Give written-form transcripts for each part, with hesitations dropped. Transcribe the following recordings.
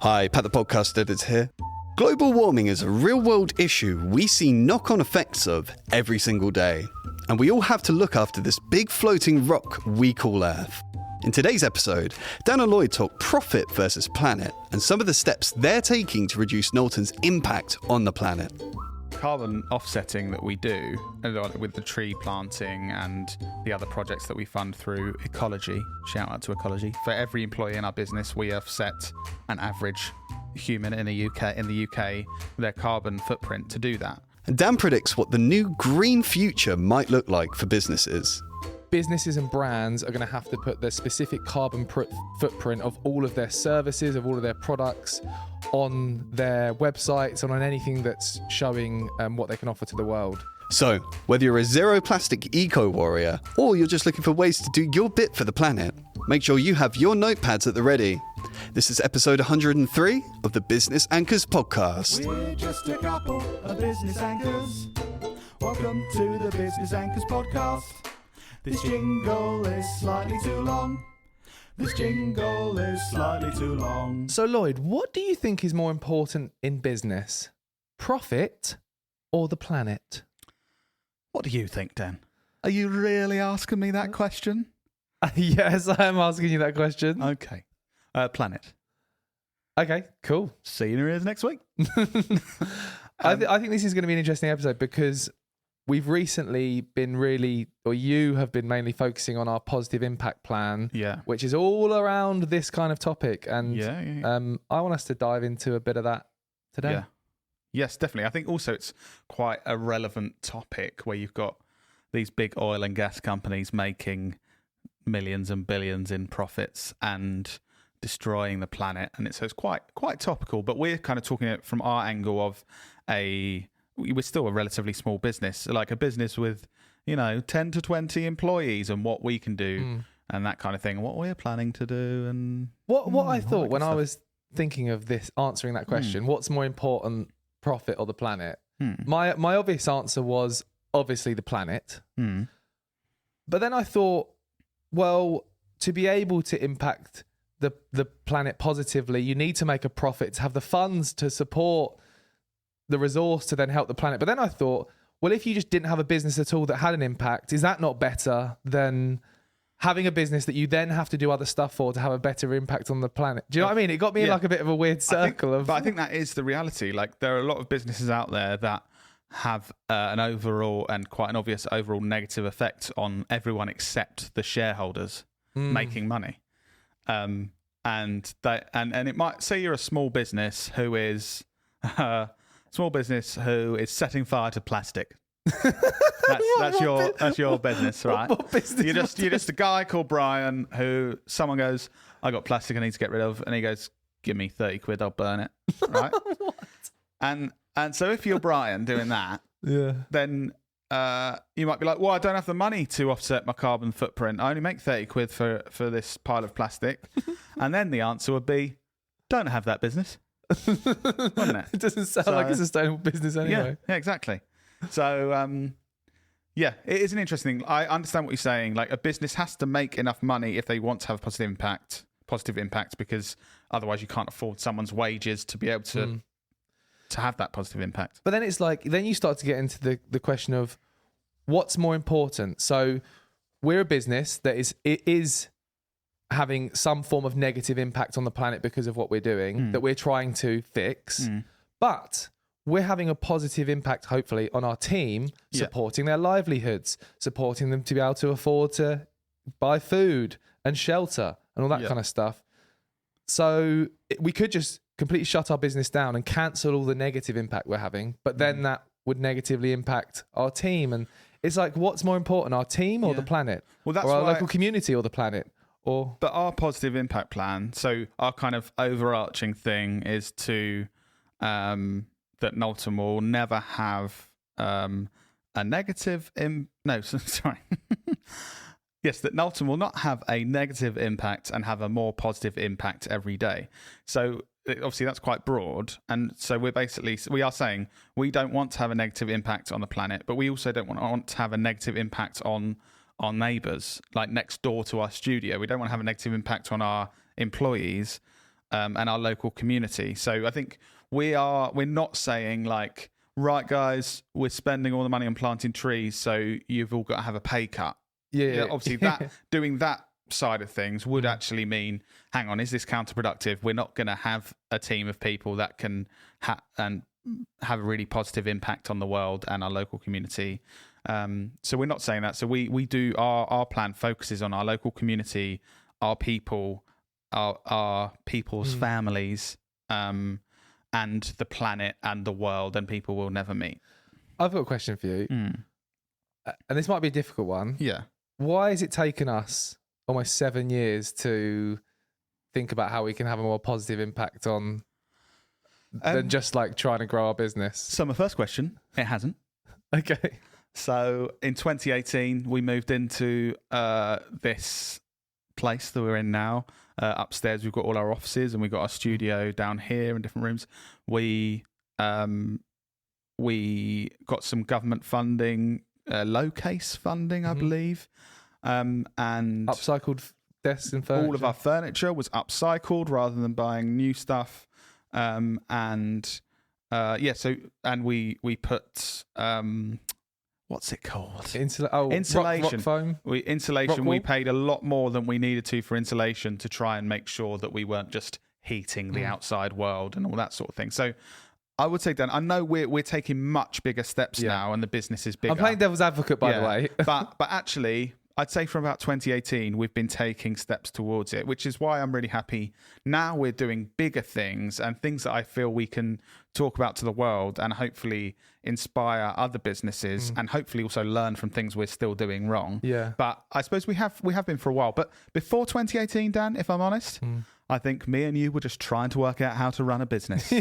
Hi, Pat the Podcast Editor here. Global warming is a real-world issue we see knock-on effects of every single day. And we all have to look after this big floating rock we call Earth. In today's episode, Dan and Lloyd talk profit versus planet and some of the steps they're taking to reduce Knowlton's impact on the planet. Carbon offsetting that we do with the tree planting and the other projects that we fund through Ecology, shout out to Ecology. For every employee in our business, we offset an average human in the UK their carbon footprint to do that. And Dan predicts what the new green future might look like for businesses. Businesses and brands are going to have to put their specific carbon footprint of all of their services, of all of their products on their websites and on anything that's showing what they can offer to the world. So, whether you're a zero plastic eco warrior or you're just looking for ways to do your bit for the planet, make sure you have your notepads at the ready. This is episode 103 of the Business Anchors podcast. We're just a couple of business anchors. Welcome to the Business Anchors podcast. This jingle is slightly too long. So Lloyd, what do you think is more important in business? Profit or the planet? What do you think, Dan? Are you really asking me that question? Yes, I am asking you that question. Okay. Planet. Okay, cool. See you in your ears next week. I think this is going to be an interesting episode because we've recently been you have been mainly focusing on our positive impact plan, which is all around this kind of topic. And I want us to dive into a bit of that today. Yeah. Yes, definitely. I think also it's quite a relevant topic where you've got these big oil and gas companies making millions and billions in profits and destroying the planet. And so it's quite topical, but we're kind of talking it from our angle of we're still a relatively small business, like a business with, 10 to 20 employees and what we can do and that kind of thing, what we're planning to do. And what I thought when I was thinking of this, answering that question, what's more important, profit or the planet? My obvious answer was obviously the planet. But then I thought, well, to be able to impact the planet positively, you need to make a profit to have the funds to support the resource to then help the planet. But then I thought, well, if you just didn't have a business at all that had an impact, is that not better than having a business that you then have to do other stuff for to have a better impact on the planet? Do you know what I mean? It got me in like a bit of a weird circle. But I think that is the reality. Like there are a lot of businesses out there that have an overall and quite an obvious overall negative effect on everyone except the shareholders making money. And it might say you're a small business who is setting fire to plastic. That's your business, right? What business You're just a guy called Brian who someone goes, I got plastic I need to get rid of, and he goes, give me 30 quid, I'll burn it, right? What? And so if you're Brian doing that, then you might be like, well, I don't have the money to offset my carbon footprint. I only make 30 quid for this pile of plastic. And then the answer would be, don't have that business. Wouldn't it? It doesn't sound like a sustainable business anyway. Yeah, exactly. So, it is an interesting thing. I understand what you're saying. Like a business has to make enough money if they want to have a positive impact, because otherwise you can't afford someone's wages to be able to have that positive impact. But then it's like, then you start to get into the question of what's more important. So we're a business that is having some form of negative impact on the planet because of what we're doing that we're trying to fix. But we're having a positive impact, hopefully, on our team, supporting their livelihoods, supporting them to be able to afford to buy food and shelter and all that kind of stuff. So we could just completely shut our business down and cancel all the negative impact we're having, but then that would negatively impact our team. And it's like, what's more important, our team or the planet? Well, that's or our local community or the planet? But our positive impact plan, so our kind of overarching thing is to that Knowlton will never have a negative Yes, that Knowlton will not have a negative impact and have a more positive impact every day. So obviously that's quite broad. And so we are saying we don't want to have a negative impact on the planet, but we also don't want to have a negative impact on our neighbours, like next door to our studio. We don't want to have a negative impact on our employees. and our local community. So I think we're not saying like, right, guys, we're spending all the money on planting trees, so you've all got to have a pay cut. Yeah. Obviously, that doing that side of things would actually mean, hang on, is this counterproductive? We're not going to have a team of people that can have a really positive impact on the world and our local community. So we're not saying that. So we do our plan focuses on our local community, our people, our people's families, and the planet and the world and people we'll never meet. I've got a question for you, and this might be a difficult one. Yeah. Why has it taken us almost 7 years to think about how we can have a more positive impact on than just like trying to grow our business? So my first question, it hasn't. Okay. So in 2018, we moved into this place that we're in now. Upstairs, we've got all our offices and we've got our studio down here in different rooms. We got some government funding, low case funding, I believe. And Upcycled desks and furniture. all of our furniture was upcycled rather than buying new stuff. So we put what's it called? Rock Insulation. foam. Insulation. Rock We wool? paid a lot more than we needed to for insulation to try and make sure that we weren't just heating the outside world and all that sort of thing. So I would say, Dan, I know we're taking much bigger steps now, and the business is bigger. I'm playing devil's advocate, by the way. but actually, I'd say from about 2018, we've been taking steps towards it, which is why I'm really happy. Now we're doing bigger things and things that I feel we can talk about to the world and hopefully inspire other businesses and hopefully also learn from things we're still doing wrong. Yeah. But I suppose we have been for a while. But before 2018, Dan, if I'm honest, I think me and you were just trying to work out how to run a business.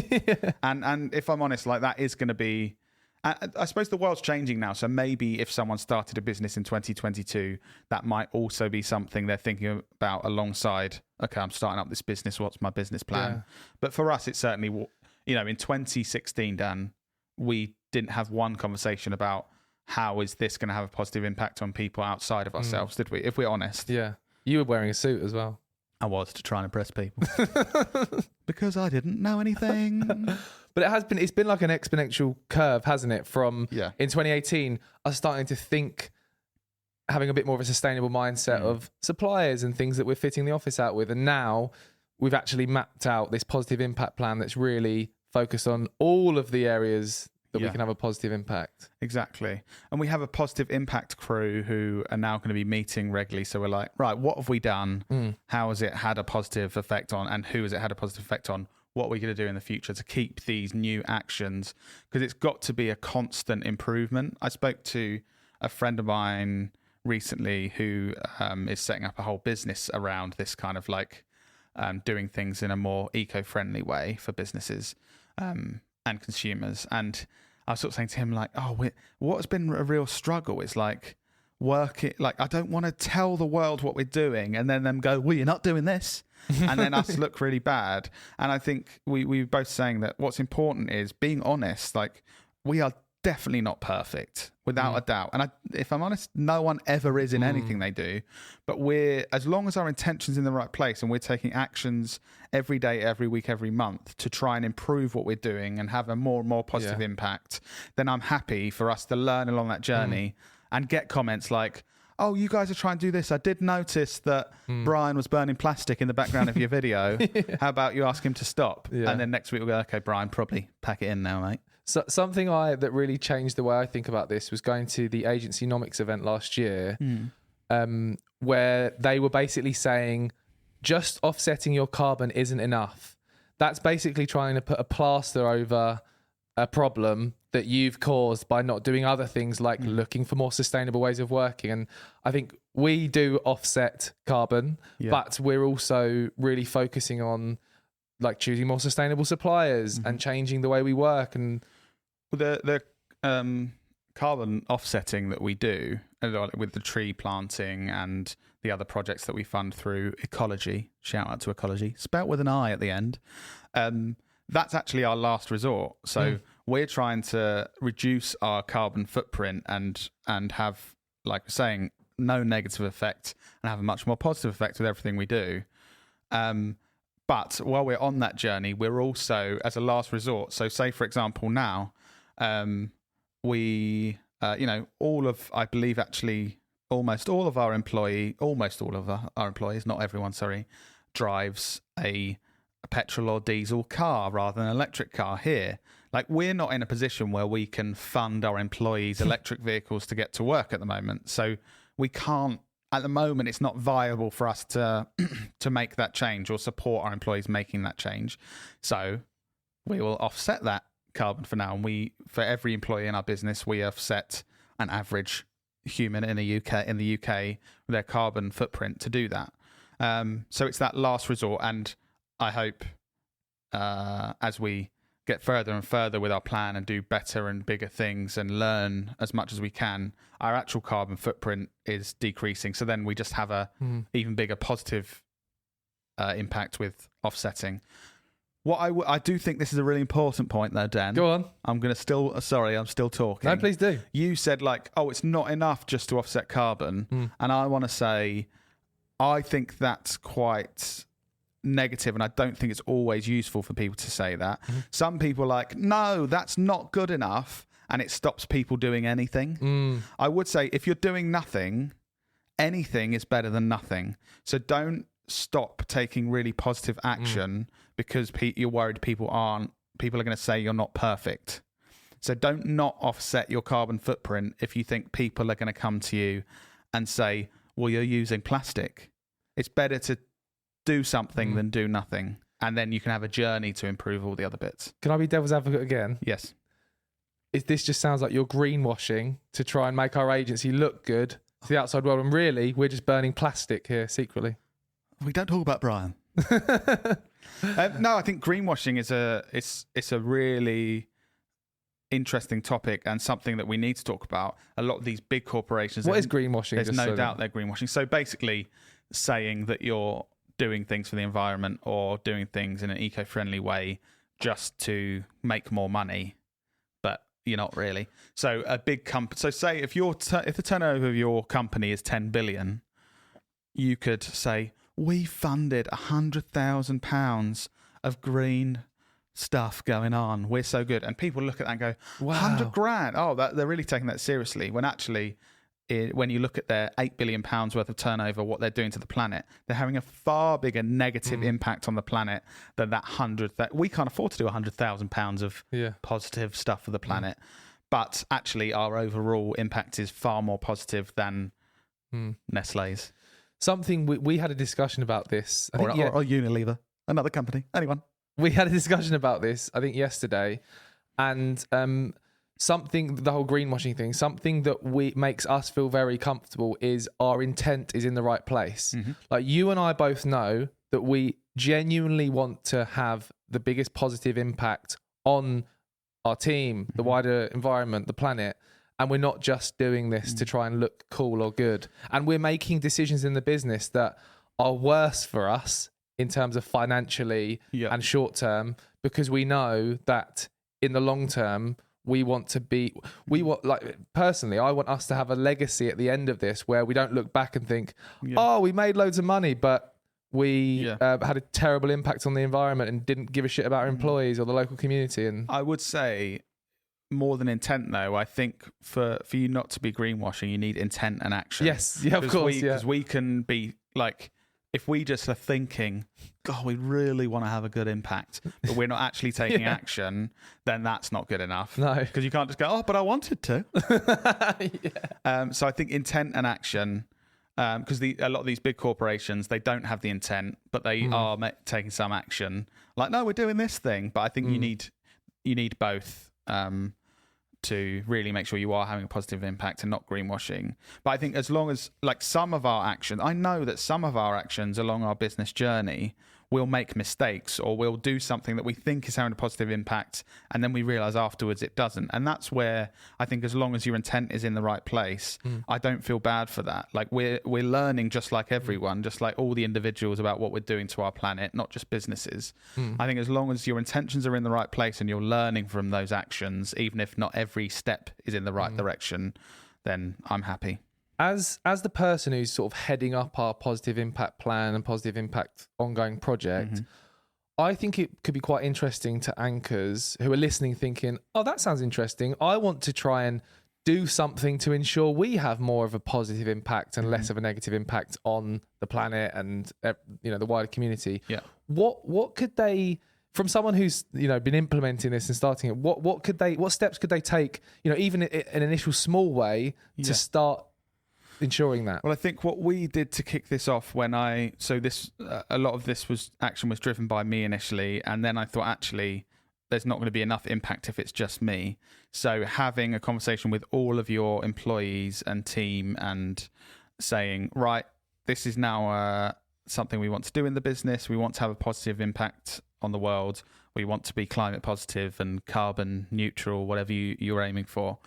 And if I'm honest, like that is going to be... I suppose the world's changing now, so maybe if someone started a business in 2022, that might also be something they're thinking about alongside, okay, I'm starting up this business, what's my business plan? Yeah. But for us, it's certainly, in 2016, Dan, we didn't have one conversation about how is this going to have a positive impact on people outside of ourselves, did we? If we're honest. Yeah. You were wearing a suit as well. I was, to try and impress people. Because I didn't know anything. But it's been like an exponential curve, hasn't it? From in 2018, I was starting to think, having a bit more of a sustainable mindset of suppliers and things that we're fitting the office out with. And now we've actually mapped out this positive impact plan that's really focused on all of the areas that we can have a positive impact. Exactly. And we have a positive impact crew who are now going to be meeting regularly. So we're like, right, what have we done? How has it had a positive effect on? And who has it had a positive effect on? What are we going to do in the future to keep these new actions? Because it's got to be a constant improvement. I spoke to a friend of mine recently who is setting up a whole business around this kind of like doing things in a more eco-friendly way for businesses and consumers. And I was sort of saying to him, like, what has been a real struggle is like working, like, I don't want to tell the world what we're doing and then them go, well, you're not doing this. And then us look really bad. And I think we were both saying that what's important is being honest. Like, we are definitely not perfect, without a doubt. And if I'm honest, no one ever is in anything they do. But as long as our intention's in the right place and we're taking actions every day, every week, every month to try and improve what we're doing and have a more and more positive impact, then I'm happy for us to learn along that journey and get comments like, oh, you guys are trying to do this. I did notice that Brian was burning plastic in the background of your video. How about you ask him to stop? Yeah. And then next week we'll go, okay, Brian, probably pack it in now, mate. So something that really changed the way I think about this was going to the Agency Nomics event last year, where they were basically saying just offsetting your carbon isn't enough. That's basically trying to put a plaster over a problem that you've caused by not doing other things like looking for more sustainable ways of working. And I think we do offset carbon, but we're also really focusing on like choosing more sustainable suppliers and changing the way we work. And the carbon offsetting that we do with the tree planting and the other projects that we fund through Ecology, shout out to Ecology, spelt with an I at the end, that's actually our last resort. So we're trying to reduce our carbon footprint and have, like we're saying, no negative effect and have a much more positive effect with everything we do. But while we're on that journey, we're also, as a last resort, so say, for example, now, we, all of, I believe actually, almost all of our employees, not everyone, sorry, drives a petrol or diesel car rather than an electric car here. Like, we're not in a position where we can fund our employees' electric vehicles to get to work at the moment. So we can't, at the moment, it's not viable for us to make that change or support our employees making that change. So we will offset that carbon for now. And for every employee in our business, we offset an average human in the UK their carbon footprint to do that. So it's that last resort. And I hope as we get further and further with our plan and do better and bigger things and learn as much as we can, our actual carbon footprint is decreasing. So then we just have a even bigger positive impact with offsetting. What I do think this is a really important point though, Dan. Go on. I'm still talking. No, please do. You said it's not enough just to offset carbon. And I want to say, I think that's quite negative, and I don't think it's always useful for people to say that. Some people are like, no, that's not good enough, and it stops people doing anything. I would say if you're doing nothing, anything is better than nothing. So don't stop taking really positive action because you're worried people are going to say you're not perfect. So don't not offset your carbon footprint if you think people are going to come to you and say, well, you're using plastic. It's better to do something than do nothing, and then you can have a journey to improve all the other bits. Can I be devil's advocate again? Yes. This just sounds like you're greenwashing to try and make our agency look good to the outside world, and really we're just burning plastic here secretly. We don't talk about Brian. No, I think greenwashing is a really interesting topic and something that we need to talk about. A lot of these big corporations. What is greenwashing? There's no doubt they're greenwashing. So basically saying that you're doing things for the environment or doing things in an eco-friendly way just to make more money, but you're not really. So a big company. So say if the turnover of your company is 10 billion, you could say we funded £100,000 of green stuff going on. We're so good, and people look at that and go, wow. 100 grand. Oh, they're really taking that seriously. When actually, when you look at their £8 billion worth of turnover, what they're doing to the planet, they're having a far bigger negative impact on the planet than that we can't afford to do £100,000 of positive stuff for the planet. But actually, our overall impact is far more positive than Nestlé's. Something we had a discussion about this. Or Unilever, another company, anyone. We had a discussion about this, I think, yesterday, and the whole greenwashing thing, something that makes us feel very comfortable is our intent is in the right place. Like, you and I both know that we genuinely want to have the biggest positive impact on our team, the wider environment, the planet. And we're not just doing this to try and look cool or good. And we're making decisions in the business that are worse for us in terms of financially and short term, because we know that in the long term, personally, I want us to have a legacy at the end of this where we don't look back and think, oh, we made loads of money, but we had a terrible impact on the environment and didn't give a shit about our employees or the local community. And I would say, more than intent, though, I think for you not to be greenwashing, you need intent and action. Yes, of course. Because we can be like, if we just are thinking, God, we really want to have a good impact, but we're not actually taking action, then that's not good enough. No. Because you can't just go, oh, but I wanted to. So I think intent and action, because a lot of these big corporations, they don't have the intent, but they are taking some action. Like, no, we're doing this thing. But I think you need both. To really make sure you are having a positive impact and not greenwashing. But I think as long as, like, some of our actions, I know that some of our actions along our business journey we'll make mistakes or we'll do something that we think is having a positive impact and then we realize afterwards it doesn't. And that's where I think as long as your intent is in the right place, I don't feel bad for that. Like we're learning just like everyone, just like all the individuals about what we're doing to our planet, not just businesses. I think as long as your intentions are in the right place and you're learning from those actions, even if not every step is in the right direction, then I'm happy. As the person who's sort of heading up our positive impact plan and positive impact ongoing project, I think it could be quite interesting to anchors who are listening, thinking, "Oh, that sounds interesting. I want to try and do something to ensure we have more of a positive impact and less of a negative impact on the planet and the wider community." Yeah. What could they, from someone who's been implementing this and starting it, what steps could they take? Even in an initial small way to start ensuring that. Well, I think what we did to kick this off a lot of this action was driven by me initially, and then I thought actually there's not going to be enough impact if it's just me. So having a conversation with all of your employees and team and saying, right, this is now something we want to do in the business. We want to have a positive impact on the world. We want to be climate positive and carbon neutral, whatever you're aiming for.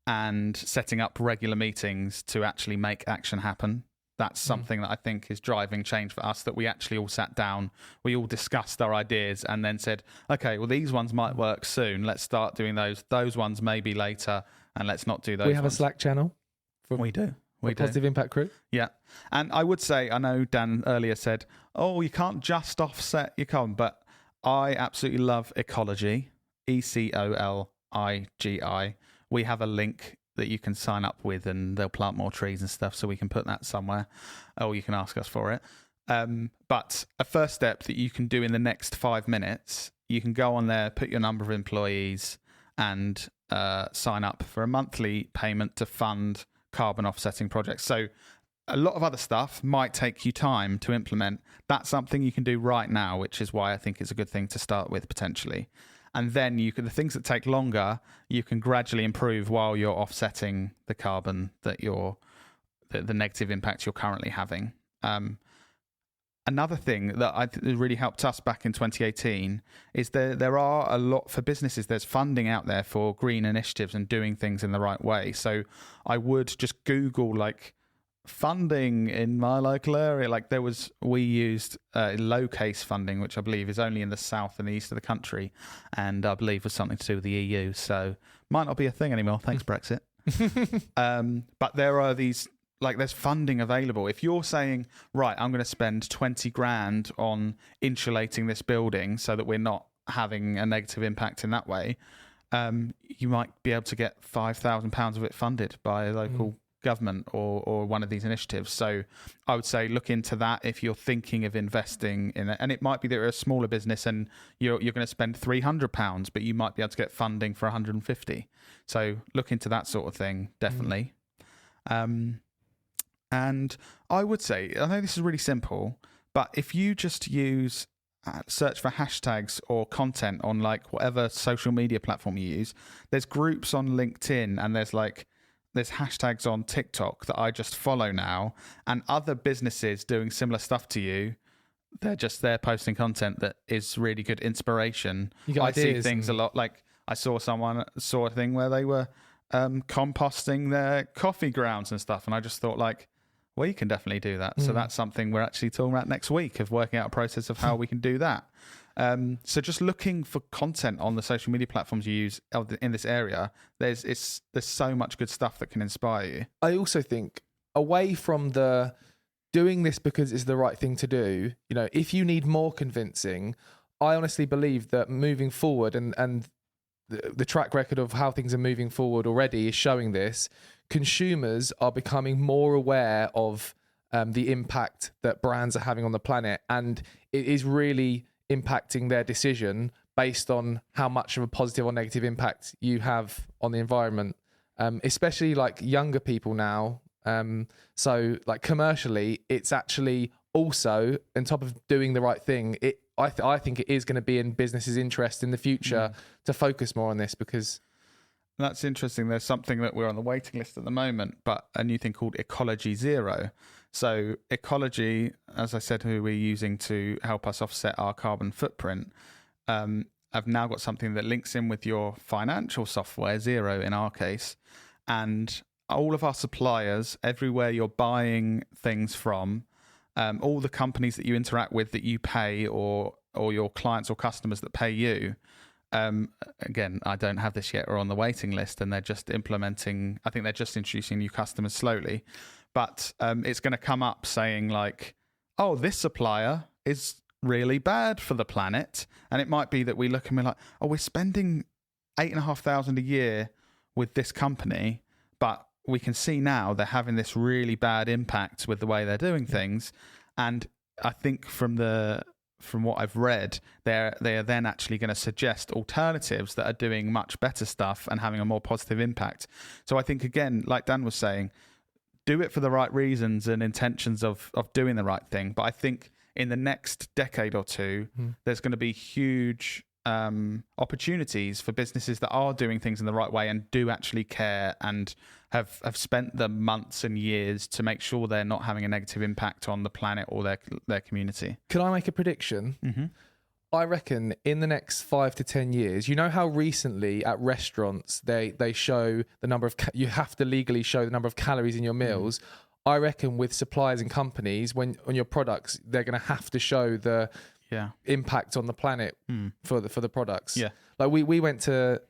And setting up regular meetings to actually make action happen. That's something that I think is driving change for us, that we actually all sat down, we all discussed our ideas and then said, okay, well, these ones might work soon. Let's start doing those. Those ones maybe later, and let's not do those. We have a Slack channel. We do. Positive Impact Crew. Yeah. And I would say, I know Dan earlier said, oh, you can't just offset your carbon, but I absolutely love Ecology, ECOLIGI. We have a link that you can sign up with and they'll plant more trees and stuff, so we can put that somewhere, or you can ask us for it. But a first step that you can do in the next 5 minutes, you can go on there, put your number of employees and sign up for a monthly payment to fund carbon offsetting projects. So a lot of other stuff might take you time to implement. That's something you can do right now, which is why I think it's a good thing to start with potentially. And then the things that take longer, you can gradually improve while you're offsetting the carbon that the negative impact you're currently having. Another thing that really helped us back in 2018 is there are a lot for businesses. There's funding out there for green initiatives and doing things in the right way. So I would just Google funding in my local area. We used low case funding, which I believe is only in the south and the east of the country, and I believe was something to do with the EU. So might not be a thing anymore. Thanks, Brexit. But there are these, there's funding available. If you're saying, right, I'm going to spend 20 grand on insulating this building so that we're not having a negative impact in that way, you might be able to get £5,000 of it funded by a local government or one of these initiatives. So I would say look into that if you're thinking of investing in it. And it might be that you're a smaller business and you're going to spend £300, but you might be able to get funding for 150. So look into that sort of thing, definitely. And I would say, I know this is really simple, but if you just use search for hashtags or content on whatever social media platform you use, there's groups on LinkedIn and there's hashtags on TikTok that I just follow now, and other businesses doing similar stuff to you. They're posting content that is really good inspiration. I see things a lot. I saw a thing where they were composting their coffee grounds and stuff, and I just thought well, you can definitely do that. So that's something we're actually talking about next week, of working out a process of how we can do that. So just looking for content on the social media platforms you use in this area, there's so much good stuff that can inspire you. I also think, away from the doing this because it's the right thing to do, if you need more convincing, I honestly believe that moving forward and the track record of how things are moving forward already is showing this, consumers are becoming more aware of the impact that brands are having on the planet, and it is really impacting their decision based on how much of a positive or negative impact you have on the environment, especially younger people now. So commercially, it's actually also, on top of doing the right thing, I think it is going to be in businesses' interest in the future to focus more on this, because that's interesting. There's something that we're on the waiting list at the moment, but a new thing called Ecology Zero. So Ecology, as I said, who we're using to help us offset our carbon footprint, have now got something that links in with your financial software, Zero in our case, and all of our suppliers, everywhere you're buying things from, all the companies that you interact with that you pay, or your clients or customers that pay you. Again, I don't have this yet. We're on the waiting list, and they're just implementing. I think they're just introducing new customers slowly, but it's going to come up saying oh, this supplier is really bad for the planet. And it might be that we look and we're like, oh, we're spending $8,500 a year with this company, but we can see now they're having this really bad impact with the way they're doing things. And I think from what I've read, they are then actually going to suggest alternatives that are doing much better stuff and having a more positive impact. So I think, again, like Dan was saying, do it for the right reasons and intentions of doing the right thing. But I think in the next decade or two, there's going to be huge opportunities for businesses that are doing things in the right way and do actually care and have spent the months and years to make sure they're not having a negative impact on the planet or their community. Can I make a prediction? Mm-hmm. I reckon in the next 5 to 10 years, you know how recently at restaurants they show the number of you have to legally show the number of calories in your meals. I reckon with suppliers and companies, when on your products, they're going to have to show the impact on the planet for the products. Yeah, like we went to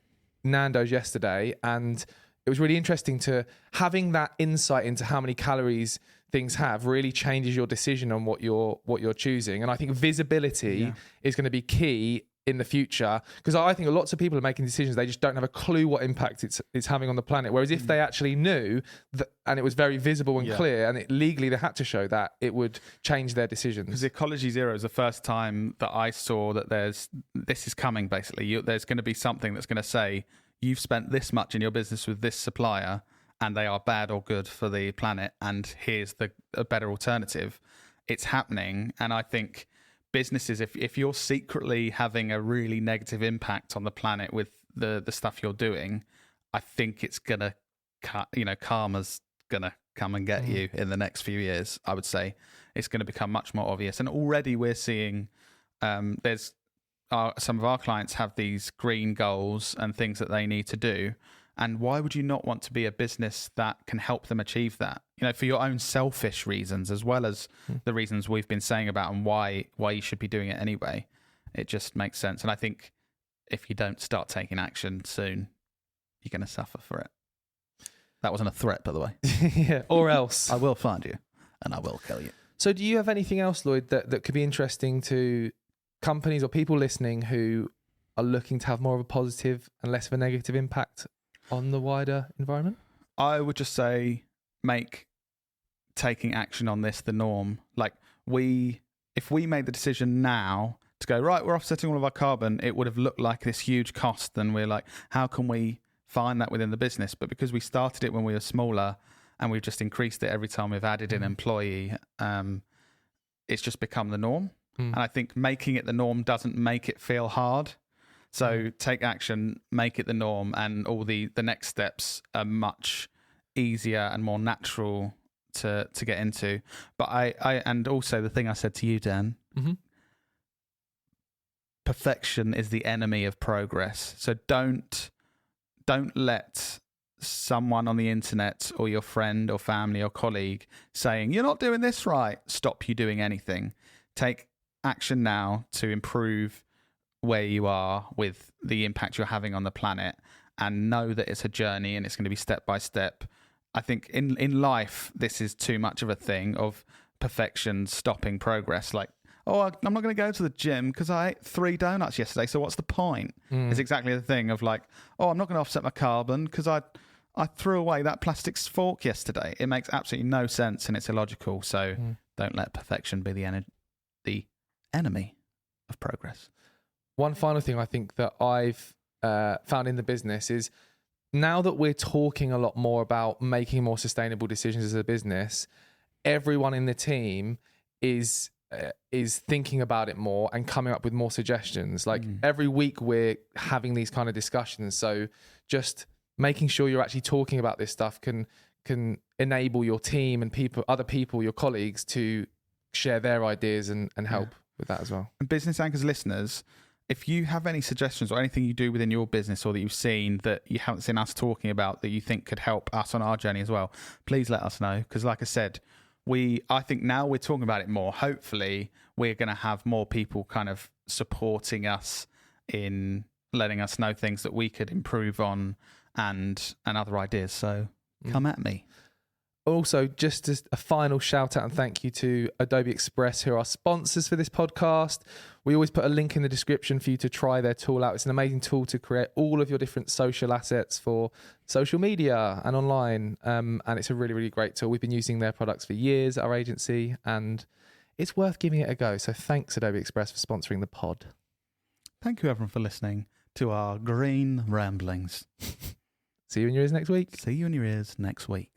Nando's yesterday, and it was really interesting to having that insight into how many calories things have really changes your decision on what you're choosing. And I think visibility is going to be key in the future, because I think lots of people are making decisions, they just don't have a clue what impact it's having on the planet. Whereas if they actually knew that, and it was very visible and clear, and legally they had to show that, it would change their decisions. Because Ecology Zero is the first time that I saw that this is coming. Basically, there's going to be something that's going to say you've spent this much in your business with this supplier, and they are bad or good for the planet, and here's a better alternative. It's happening, and I think businesses, if you're secretly having a really negative impact on the planet with the stuff you're doing, I think it's gonna, karma's gonna come and get you in the next few years. I would say it's going to become much more obvious, and already we're seeing some of our clients have these green goals and things that they need to do. And why would you not want to be a business that can help them achieve that? For your own selfish reasons, as well as the reasons we've been saying about and why you should be doing it anyway. It just makes sense. And I think if you don't start taking action soon, you're going to suffer for it. That wasn't a threat, by the way. Yeah, or else. I will find you and I will kill you. So do you have anything else, Lloyd, that could be interesting to companies or people listening who are looking to have more of a positive and less of a negative impact on the wider environment? I would just say make taking action on this the norm. Like if we made the decision now to go, right, we're offsetting all of our carbon, it would have looked like this huge cost. And we're like, how can we find that within the business? But because we started it when we were smaller and we've just increased it every time we've added an employee, it's just become the norm. And I think making it the norm doesn't make it feel hard. So take action, make it the norm, and all the next steps are much easier and more natural to get into. But I and also the thing I said to you, Dan, perfection is the enemy of progress. So don't let someone on the internet or your friend or family or colleague saying you're not doing this right stop you doing anything. Take action now to improve where you are with the impact you're having on the planet, and know that it's a journey and it's going to be step by step. I think in life, this is too much of a thing of perfection stopping progress. Like, oh, I'm not going to go to the gym because I ate 3 donuts yesterday, so what's the point? It's exactly the thing of like, oh, I'm not going to offset my carbon because I threw away that plastic fork yesterday. It makes absolutely no sense and it's illogical. So don't let perfection be the enemy of progress. One final thing I think that I've found in the business is now that we're talking a lot more about making more sustainable decisions as a business, everyone in the team is thinking about it more and coming up with more suggestions. Like every week we're having these kind of discussions. So just making sure you're actually talking about this stuff can enable your team and other people, your colleagues, to share their ideas and help with that as well. And Business Anchors listeners, if you have any suggestions or anything you do within your business or that you've seen that you haven't seen us talking about that you think could help us on our journey as well, please let us know. Because like I said, I think now we're talking about it more. Hopefully we're going to have more people kind of supporting us in letting us know things that we could improve on and other ideas. So come at me. Also, just as a final shout out and thank you to Adobe Express, who are our sponsors for this podcast. We always put a link in the description for you to try their tool out. It's an amazing tool to create all of your different social assets for social media and online. And it's a really, really great tool. We've been using their products for years at our agency, and it's worth giving it a go. So thanks, Adobe Express, for sponsoring the pod. Thank you, everyone, for listening to our green ramblings. See you in your ears next week. See you in your ears next week.